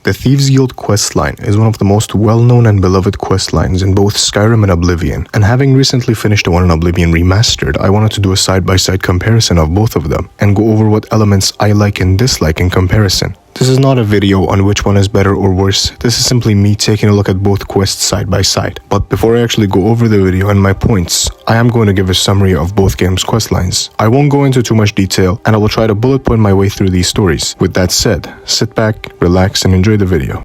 The Thieves Guild questline is one of the most well-known and beloved questlines in both Skyrim and Oblivion, and having recently finished the one in Oblivion Remastered, I wanted to do a side-by-side comparison of both of them, and go over what elements I like and dislike in comparison. This is not a video on which one is better or worse, this is simply me taking a look at both quests side by side. But before I actually go over the video and my points, I am going to give a summary of both games' questlines. I won't go into too much detail, and I will try to bullet point my way through these stories. With that said, sit back, relax, and enjoy the video.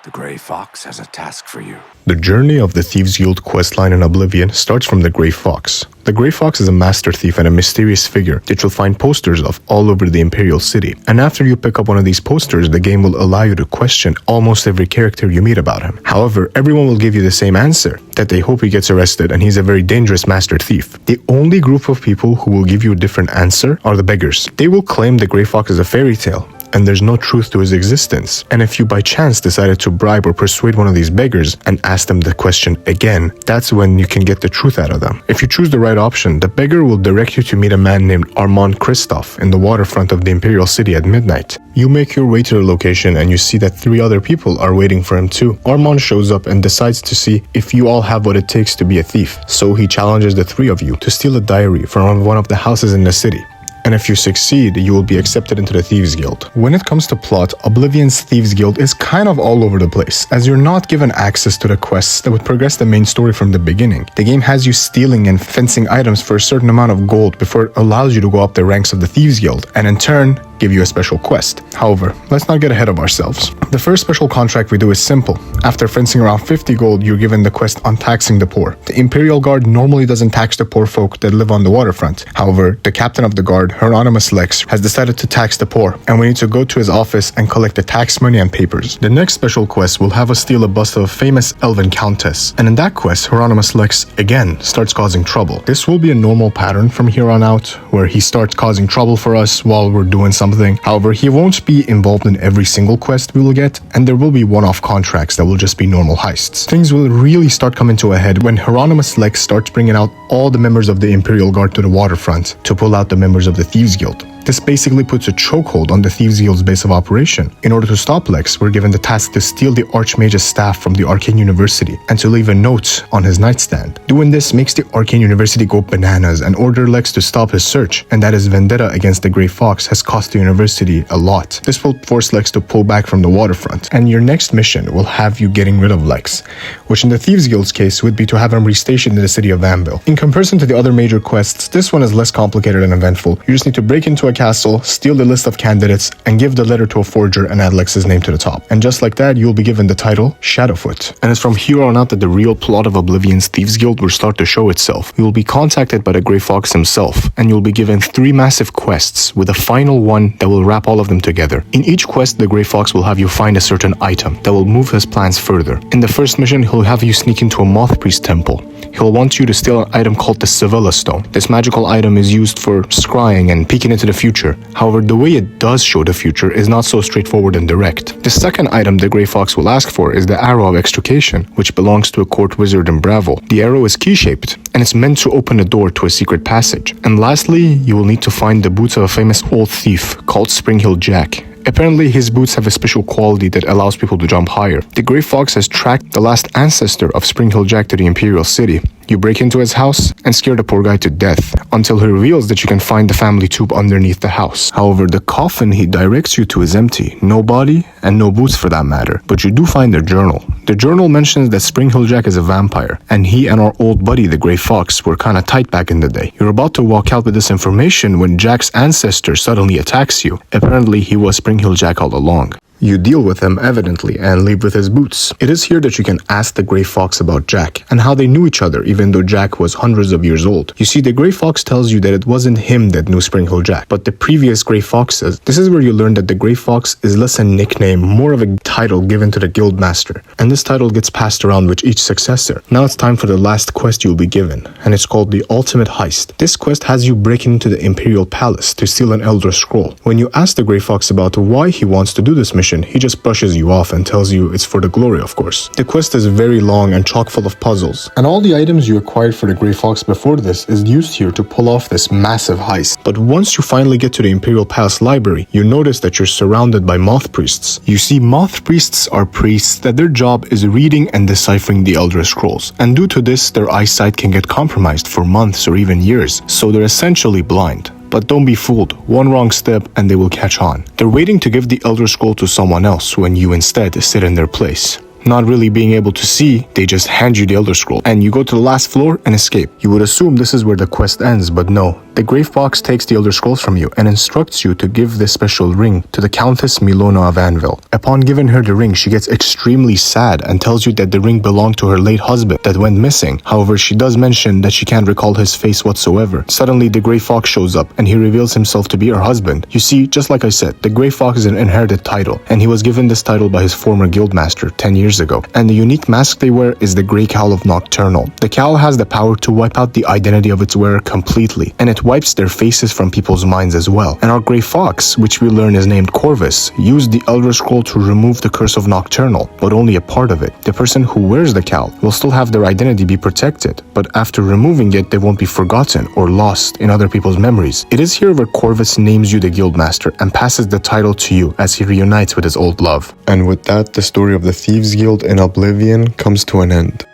The Grey Fox has a task for you. The journey of the Thieves Guild questline in Oblivion starts from the Grey Fox. The Grey Fox is a master thief and a mysterious figure that you'll find posters of all over the Imperial City. And after you pick up one of these posters, the game will allow you to question almost every character you meet about him. However, everyone will give you the same answer, that they hope he gets arrested and he's a very dangerous master thief. The only group of people who will give you a different answer are the beggars. They will claim the Grey Fox is a fairy tale, and there's no truth to his existence. And if you by chance decided to bribe or persuade one of these beggars and ask them the question again, that's when you can get the truth out of them. If you choose the right option, the beggar will direct you to meet a man named Armand Christoph in the waterfront of the Imperial City at midnight. You make your way to the location and you see that 3 other people are waiting for him too. Armand shows up and decides to see if you all have what it takes to be a thief. So he challenges the 3 of you to steal a diary from one of the houses in the city. And if you succeed, you will be accepted into the Thieves Guild. When it comes to plot, Oblivion's Thieves Guild is kind of all over the place, as you're not given access to the quests that would progress the main story from the beginning. The game has you stealing and fencing items for a certain amount of gold before it allows you to go up the ranks of the Thieves Guild, and in turn, give you a special quest. However, let's not get ahead of ourselves. The first special contract we do is simple. After fencing around 50 gold, you're given the quest on taxing the poor. The Imperial Guard normally doesn't tax the poor folk that live on the waterfront. However, the captain of the guard, Hieronymus Lex, has decided to tax the poor, and we need to go to his office and collect the tax money and papers. The next special quest will have us steal a bust of a famous elven countess, and in that quest, Hieronymus Lex again starts causing trouble. This will be a normal pattern from here on out, where he starts causing trouble for us while we're doing something. However, he won't be involved in every single quest we will get, and there will be one-off contracts that will just be normal heists. Things will really start coming to a head when Hieronymus Lex starts bringing out all the members of the Imperial Guard to the waterfront to pull out the members of the Thieves Guild. This basically puts a chokehold on the Thieves Guild's base of operation. In order to stop Lex, we're given the task to steal the Archmage's staff from the Arcane University and to leave a note on his nightstand. Doing this makes the Arcane University go bananas and order Lex to stop his search, and that his vendetta against the Grey Fox has cost the university a lot. This will force Lex to pull back from the waterfront, and your next mission will have you getting rid of Lex, which in the Thieves Guild's case would be to have him restationed in the city of Anvil. In comparison to the other major quests, this one is less complicated and eventful. You just need to break into a castle, steal the list of candidates, and give the letter to a forger and add Lex's name to the top. And just like that, you'll be given the title Shadowfoot. And it's from here on out that the real plot of Oblivion's Thieves Guild will start to show itself. You will be contacted by the Grey Fox himself, and you'll be given 3 massive quests, with a final one that will wrap all of them together. In each quest, the Grey Fox will have you find a certain item that will move his plans further. In the first mission, he'll have you sneak into a Moth Priest temple. He'll want you to steal an item called the Sevilla Stone. This magical item is used for scrying and peeking into the future. However, the way it does show the future is not so straightforward and direct. The second item the Grey Fox will ask for is the Arrow of Extrication, which belongs to a court wizard in Bravo. The arrow is key-shaped, and it's meant to open a door to a secret passage. And lastly, you will need to find the boots of a famous old thief called Spring-Heeled Jack. Apparently, his boots have a special quality that allows people to jump higher. The Grey Fox has tracked the last ancestor of Spring-Heeled Jack to the Imperial City. You break into his house and scare the poor guy to death until he reveals that you can find the family tomb underneath the house. However, the coffin he directs you to is empty. No body and no boots for that matter. But you do find a journal. The journal mentions that Spring-Heeled Jack is a vampire, and he and our old buddy, the Grey Fox, were kinda tight back in the day. You're about to walk out with this information when Jack's ancestor suddenly attacks you. Apparently, he was Spring-Heeled Jack all along. You deal with him, evidently, and leave with his boots. It is here that you can ask the Grey Fox about Jack, and how they knew each other even though Jack was hundreds of years old. You see, the Grey Fox tells you that it wasn't him that knew Spring-Heeled Jack, but the previous Grey Foxes. This is where you learn that the Grey Fox is less a nickname, more of a title given to the guild master, and this title gets passed around with each successor. Now it's time for the last quest you'll be given, and it's called the Ultimate Heist. This quest has you break into the Imperial Palace to steal an Elder Scroll. When you ask the Grey Fox about why he wants to do this mission, mission, he just brushes you off and tells you it's for the glory, of course. The quest is very long and chock full of puzzles, and all the items you acquired for the Grey Fox before this is used here to pull off this massive heist. But once you finally get to the Imperial Palace Library, you notice that you're surrounded by moth priests. You see, moth priests are priests that their job is reading and deciphering the Elder Scrolls, and due to this, their eyesight can get compromised for months or even years, so they're essentially blind. But don't be fooled, one wrong step and they will catch on. They're waiting to give the Elder Scroll to someone else when you instead sit in their place. Not really being able to see, they just hand you the Elder Scroll, and you go to the last floor and escape. You would assume this is where the quest ends, but no. The Grey Fox takes the Elder Scrolls from you and instructs you to give this special ring to the Countess Milona of Anvil. Upon giving her the ring, she gets extremely sad and tells you that the ring belonged to her late husband that went missing. However, she does mention that she can't recall his face whatsoever. Suddenly, the Grey Fox shows up and he reveals himself to be her husband. You see, just like I said, the Grey Fox is an inherited title, and he was given this title by his former guildmaster 10 years ago. And the unique mask they wear is the Grey Cowl of Nocturnal. The cowl has the power to wipe out the identity of its wearer completely, and it wipes their faces from people's minds as well. And our Grey Fox, which we learn is named Corvus, used the Elder Scroll to remove the curse of Nocturnal, but only a part of it. The person who wears the cowl will still have their identity be protected, but after removing it, they won't be forgotten or lost in other people's memories. It is here where Corvus names you the Guildmaster and passes the title to you as he reunites with his old love. And with that, the story of the Thieves Guild in Oblivion comes to an end.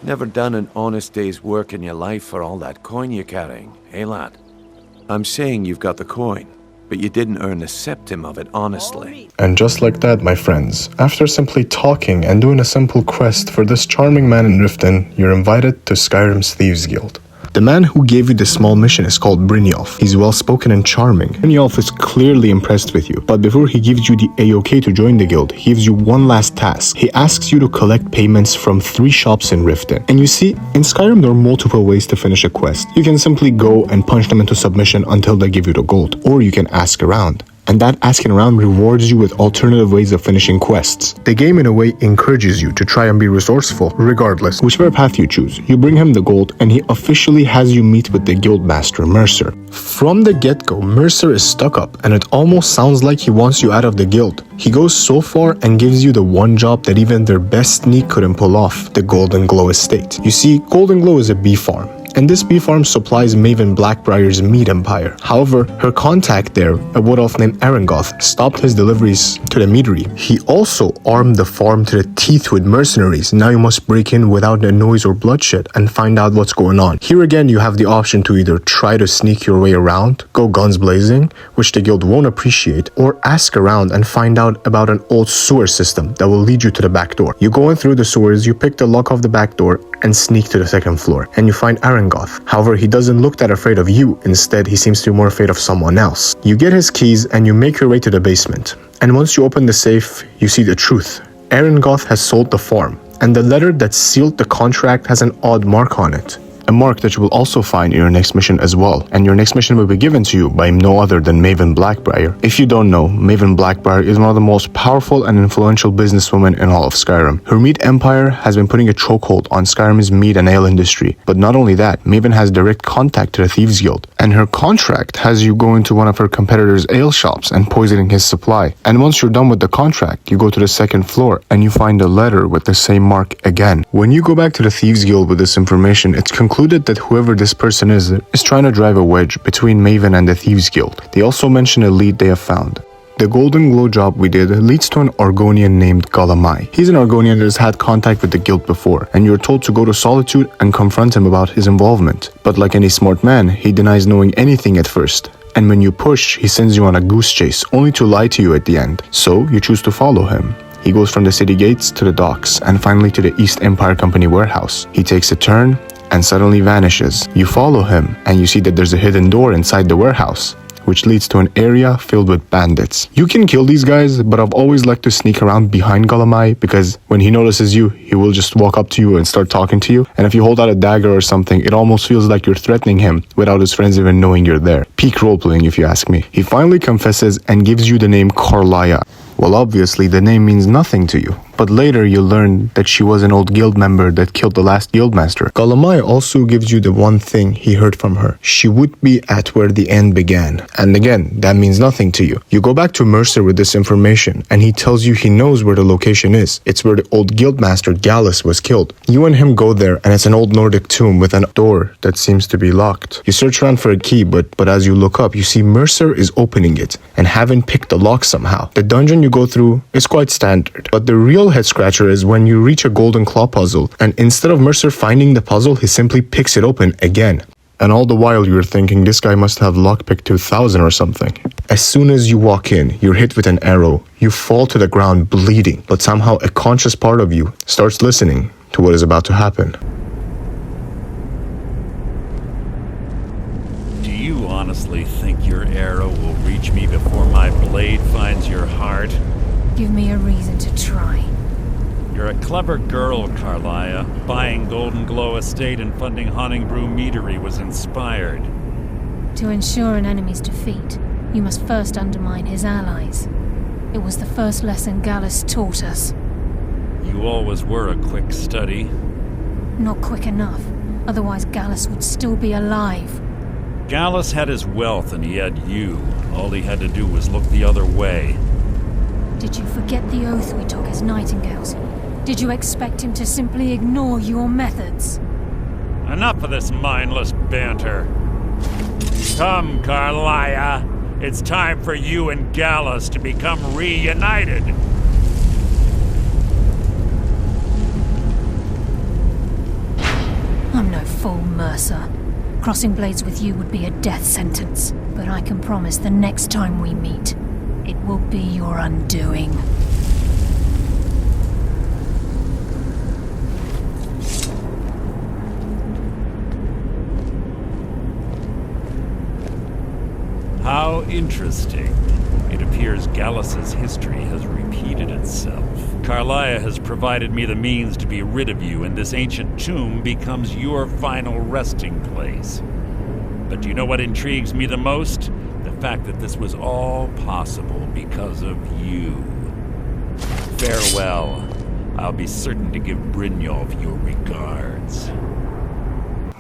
Never done an honest day's work in your life for all that coin you're carrying, eh, lad? I'm saying you've got the coin, but you didn't earn a septim of it honestly. And just like that, my friends, after simply talking and doing a simple quest for this charming man in Riften, you're invited to Skyrim's Thieves Guild. The man who gave you this small mission is called Brynjolf. He's well-spoken and charming. Brynjolf is clearly impressed with you, but before he gives you the A-OK to join the guild, he gives you one last task. He asks you to collect payments from 3 shops in Riften. And you see, in Skyrim there are multiple ways to finish a quest. You can simply go and punch them into submission until they give you the gold, or you can ask around. And that asking around rewards you with alternative ways of finishing quests. The game in a way encourages you to try and be resourceful, regardless, whichever path you choose. You bring him the gold and he officially has you meet with the guildmaster, Mercer. From the get-go, Mercer is stuck up and it almost sounds like he wants you out of the guild. He goes so far and gives you the one job that even their best sneak couldn't pull off, the Golden Glow estate. You see, Golden Glow is a bee farm, and this bee farm supplies Maven Blackbrier's meat empire. However, her contact there, a wood elf named Arangoth, stopped his deliveries to the meadery. He also armed the farm to the teeth with mercenaries. Now you must break in without a noise or bloodshed and find out what's going on. Here again, you have the option to either try to sneak your way around, go guns blazing, which the guild won't appreciate, or ask around and find out about an old sewer system that will lead you to the back door. You go in through the sewers, you pick the lock of the back door, and sneak to the second floor, and you find Arangoth. However, he doesn't look that afraid of you. Instead, he seems to be more afraid of someone else. You get his keys and you make your way to the basement. And once you open the safe, you see the truth. Arangoth has sold the farm, and the letter that sealed the contract has an odd mark on it. A mark that you will also find in your next mission as well, and your next mission will be given to you by no other than Maven Blackbrier. If you don't know, Maven Blackbrier is one of the most powerful and influential businesswomen in all of Skyrim. Her meat empire has been putting a chokehold on Skyrim's meat and ale industry, but not only that, Maven has direct contact to the Thieves Guild, and her contract has you go into one of her competitors' ale shops and poisoning his supply. And once you're done with the contract, you go to the second floor and you find a letter with the same mark again. When you go back to the Thieves Guild with this information, it's concluded that whoever this person is trying to drive a wedge between Maven and the Thieves Guild. They also mention a lead they have found. The Golden Glow job we did leads to an Argonian named Galamai. He's an Argonian that has had contact with the guild before, and you're told to go to Solitude and confront him about his involvement. But like any smart man, he denies knowing anything at first. And when you push, he sends you on a goose chase, only to lie to you at the end. So you choose to follow him. He goes from the city gates to the docks, and finally to the East Empire Company warehouse. He takes a turn and suddenly vanishes. You follow him, and you see that there's a hidden door inside the warehouse, which leads to an area filled with bandits. You can kill these guys, but I've always liked to sneak around behind Galamai, because when he notices you, he will just walk up to you and start talking to you. And if you hold out a dagger or something, it almost feels like you're threatening him without his friends even knowing you're there. Peak roleplaying, if you ask me. He finally confesses and gives you the name Karlaya. Well, obviously the name means nothing to you, But later you learn that she was an old guild member that killed the last guildmaster. Galamai also gives you the one thing he heard from her. She would be at where the end began. And again, that means nothing to you. You go back to Mercer with this information, and he tells you he knows where the location is. It's where the old guildmaster Gallus was killed. You and him go there, and it's an old Nordic tomb with a door that seems to be locked. You search around for a key, but as you look up, you see Mercer is opening it and haven't picked the lock somehow. The dungeon you go through is quite standard, but the real head scratcher is when you reach a golden claw puzzle, and instead of Mercer finding the puzzle, he simply picks it open again. And all the while you're thinking this guy must have lockpick 2000 or something. As soon as you walk in, you're hit with an arrow. You fall to the ground bleeding, but somehow a conscious part of you starts listening to what is about to happen. Do you honestly think your arrow will reach me before my blade finds your heart? Give me a reason to try. You're a clever girl, Carlia. Buying Golden Glow Estate and funding Haunting Brew Meadery was inspired. To ensure an enemy's defeat, you must first undermine his allies. It was the first lesson Gallus taught us. You always were a quick study. Not quick enough, otherwise Gallus would still be alive. Gallus had his wealth and he had you. All he had to do was look the other way. Did you forget the oath we took as nightingales? Did you expect him to simply ignore your methods? Enough of this mindless banter. Come, Carlia. It's time for you and Gallus to become reunited. I'm no fool, Mercer. Crossing blades with you would be a death sentence, but I can promise the next time we meet, it will be your undoing. How interesting. It appears Gallus's history has repeated itself. Carlia has provided me the means to be rid of you, and this ancient tomb becomes your final resting place. But do you know what intrigues me the most? The fact that this was all possible because of you. Farewell. I'll be certain to give Brynjolf your regards.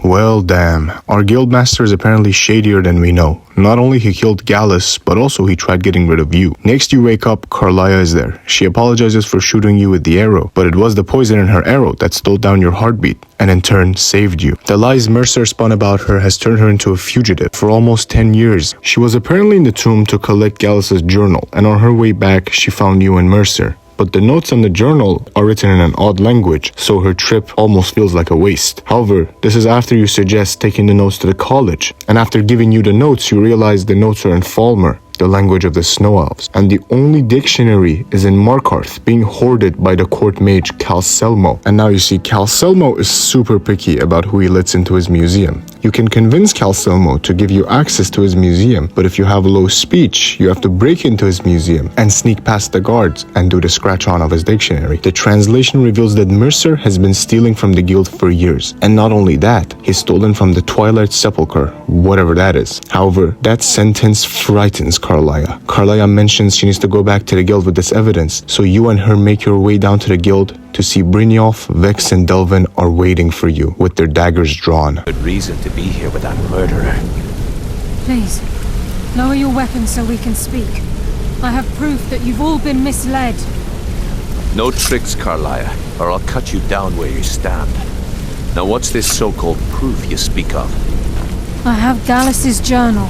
Well, damn. Our guildmaster is apparently shadier than we know. Not only he killed Gallus, but also he tried getting rid of you. Next you wake up, Carlia is there. She apologizes for shooting you with the arrow, but it was the poison in her arrow that slowed down your heartbeat, and in turn saved you. The lies Mercer spun about her has turned her into a fugitive for almost 10 years. She was apparently in the tomb to collect Gallus's journal, and on her way back, she found you and Mercer. But the notes on the journal are written in an odd language, so her trip almost feels like a waste. However, this is after you suggest taking the notes to the college, and after giving you the notes, you realize the notes are in Falmer, the language of the Snow Elves, and the only dictionary is in Markarth, being hoarded by the court mage Calselmo. And now you see, Calselmo is super picky about who he lets into his museum. You can convince Calselmo to give you access to his museum, but if you have low speech, you have to break into his museum and sneak past the guards and do the scratch-on of his dictionary. The translation reveals that Mercer has been stealing from the guild for years, and not only that, he's stolen from the Twilight Sepulchre, whatever that is. However, that sentence frightens Carlia. Carlia mentions she needs to go back to the guild with this evidence, so you and her make your way down to the guild to see Brynjolf, Vex, and Delvin are waiting for you with their daggers drawn. Good reason to be here with that murderer. Please, lower your weapons so we can speak. I have proof that you've all been misled. No tricks, Carlia, or I'll cut you down where you stand. Now what's this so-called proof you speak of? I have Gallus's journal.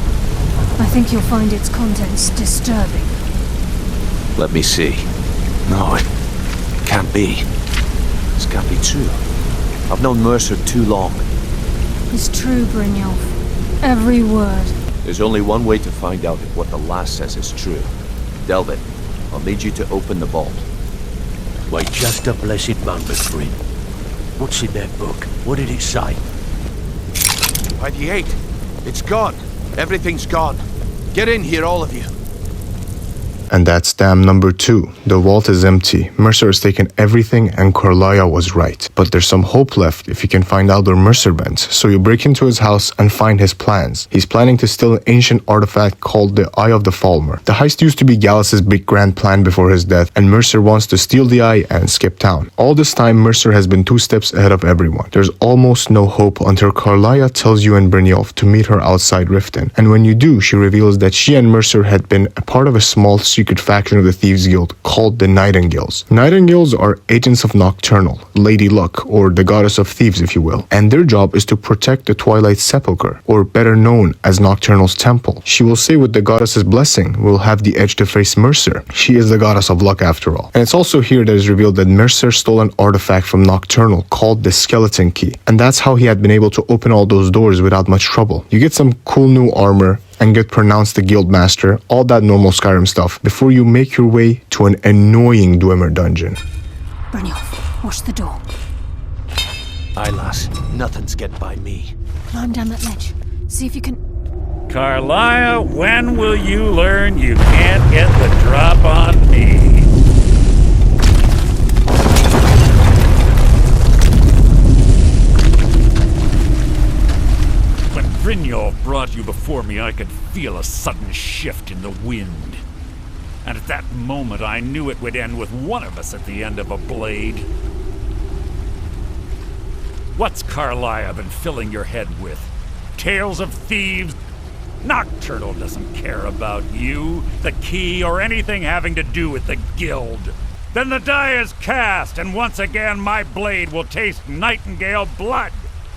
I think you'll find its contents disturbing. Let me see. No, it can't be. This can't be true. I've known Mercer too long. It's true, Brynjolf. Every word. There's only one way to find out if what the lass says is true. Delvin, I'll need you to open the vault. Wait just a blessed moment, Bryn. What's in that book? What did it say? By the 8. It's gone. Everything's gone. Get in here, all of you. And that's dam number 2. The vault is empty. Mercer has taken everything and Carlia was right. But there's some hope left if you can find out where Mercer went. So you break into his house and find his plans. He's planning to steal an ancient artifact called the Eye of the Falmer. The heist used to be Gallus's big grand plan before his death, and Mercer wants to steal the eye and skip town. All this time, Mercer has been 2 steps ahead of everyone. There's almost no hope until Carlia tells you and Brynjolf to meet her outside Riften. And when you do, she reveals that she and Mercer had been a part of a small secret faction of the Thieves Guild called the Nightingales. Nightingales are agents of Nocturnal, Lady Luck, or the goddess of thieves if you will, and their job is to protect the Twilight Sepulchre, or better known as Nocturnal's temple. She will say with the goddess's blessing, we'll have the edge to face Mercer. She is the goddess of luck after all. And it's also here that is revealed that Mercer stole an artifact from Nocturnal called the Skeleton Key, and that's how he had been able to open all those doors without much trouble. You get some cool new armor and get pronounced the guild master, all that normal Skyrim stuff, before you make your way to an annoying Dwemer dungeon. Brynjolf, watch the door. Aye, lass. Nothing's get by me. Climb down that ledge. See if you can... Carlia, when will you learn you can't get the drop on me? When Brynjolf brought you before me, I could feel a sudden shift in the wind. And at that moment, I knew it would end with one of us at the end of a blade. What's Carlia been filling your head with? Tales of thieves? Nocturnal doesn't care about you, the key, or anything having to do with the guild. Then the die is cast, and once again my blade will taste nightingale blood.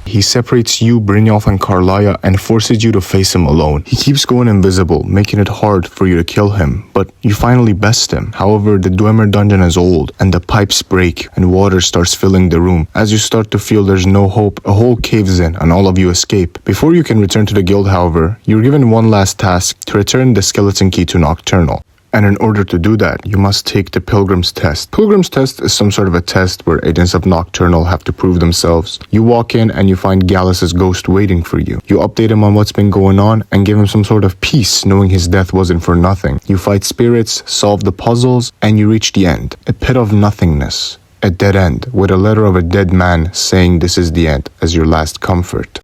He separates you, Brynjolf, and Carlia and forces you to face him alone. He keeps going invisible, making it hard for you to kill him, but you finally best him. However, the Dwemer dungeon is old, and the pipes break, and water starts filling the room. As you start to feel there's no hope, a hole caves in, and all of you escape. Before you can return to the guild, however, you're given one last task, to return the skeleton key to Nocturnal. And in order to do that, you must take the Pilgrim's Test. Pilgrim's Test is some sort of a test where agents of Nocturnal have to prove themselves. You walk in and you find Gallus's ghost waiting for you. You update him on what's been going on and give him some sort of peace, knowing his death wasn't for nothing. You fight spirits, solve the puzzles, and you reach the end. A pit of nothingness. A dead end, with a letter of a dead man saying this is the end as your last comfort.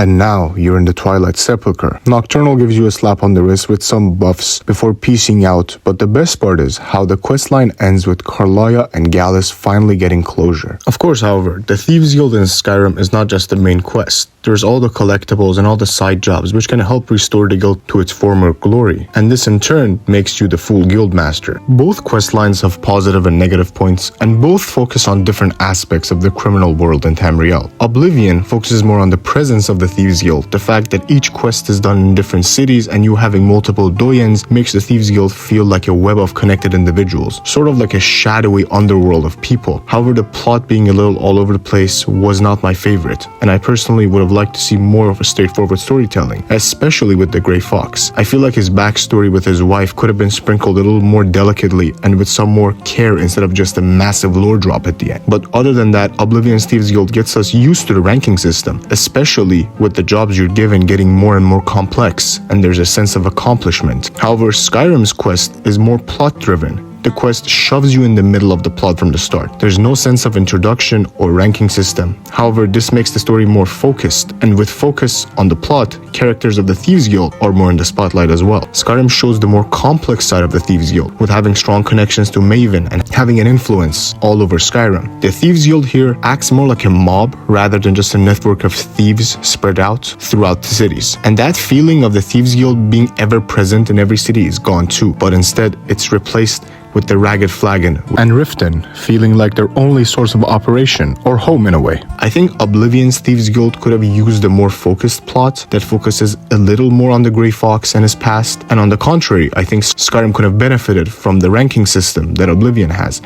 And now you're in the Twilight Sepulchre. Nocturnal gives you a slap on the wrist with some buffs before piecing out, but the best part is how the questline ends with Carlia and Gallus finally getting closure. Of course, however, the Thieves Guild in Skyrim is not just the main quest. There's all the collectibles and all the side jobs which can help restore the guild to its former glory, and this in turn makes you the full guild master. Both quest lines have positive and negative points, and both focus on different aspects of the criminal world in Tamriel. Oblivion focuses more on the presence of the Thieves Guild. The fact that each quest is done in different cities and you having multiple doyens makes the Thieves Guild feel like a web of connected individuals, sort of like a shadowy underworld of people. However, the plot being a little all over the place was not my favorite, and I personally would have liked to see more of a straightforward storytelling, especially with the Grey Fox. I feel like his backstory with his wife could have been sprinkled a little more delicately and with some more care instead of just a massive lore drop at the end. But other than that, Oblivion's Thieves Guild gets us used to the ranking system, especially with the jobs you're given getting more and more complex, and there's a sense of accomplishment. However, Skyrim's quest is more plot driven. The quest shoves you in the middle of the plot from the start. There's no sense of introduction or ranking system. However, this makes the story more focused, and with focus on the plot, characters of the Thieves Guild are more in the spotlight as well. Skyrim shows the more complex side of the Thieves Guild, with having strong connections to Maven and having an influence all over Skyrim. The Thieves Guild here acts more like a mob rather than just a network of thieves spread out throughout the cities. And that feeling of the Thieves Guild being ever present in every city is gone too, but instead it's replaced with the Ragged Flagon and Riften feeling like their only source of operation, or home in a way. I think Oblivion's Thieves Guild could have used a more focused plot that focuses a little more on the Grey Fox and his past, and on the contrary, I think Skyrim could have benefited from the ranking system that Oblivion has.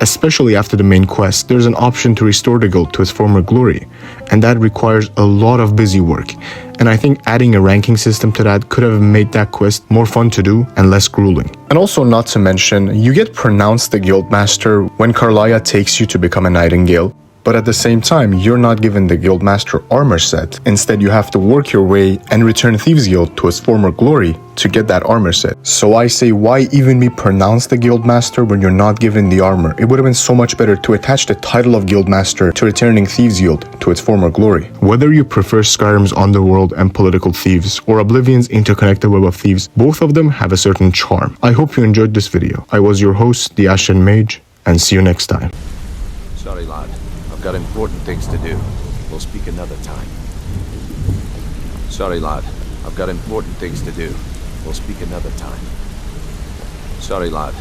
Especially after the main quest, there's an option to restore the guild to its former glory, and that requires a lot of busy work. And I think adding a ranking system to that could have made that quest more fun to do and less grueling. And also, not to mention, you get pronounced the guild master when Carlia takes you to become a nightingale. But at the same time, you're not given the Guildmaster armor set. Instead, you have to work your way and return Thieves Guild to its former glory to get that armor set. So I say, why even be pronounced the Guildmaster when you're not given the armor? It would have been so much better to attach the title of Guildmaster to returning Thieves Guild to its former glory. Whether you prefer Skyrim's underworld and political thieves, or Oblivion's interconnected web of thieves, both of them have a certain charm. I hope you enjoyed this video. I was your host, the Ashen Mage, and see you next time. Sorry, lad. I've got important things to do. We'll speak another time. Sorry, lad. I've got important things to do. We'll speak another time. Sorry, lad.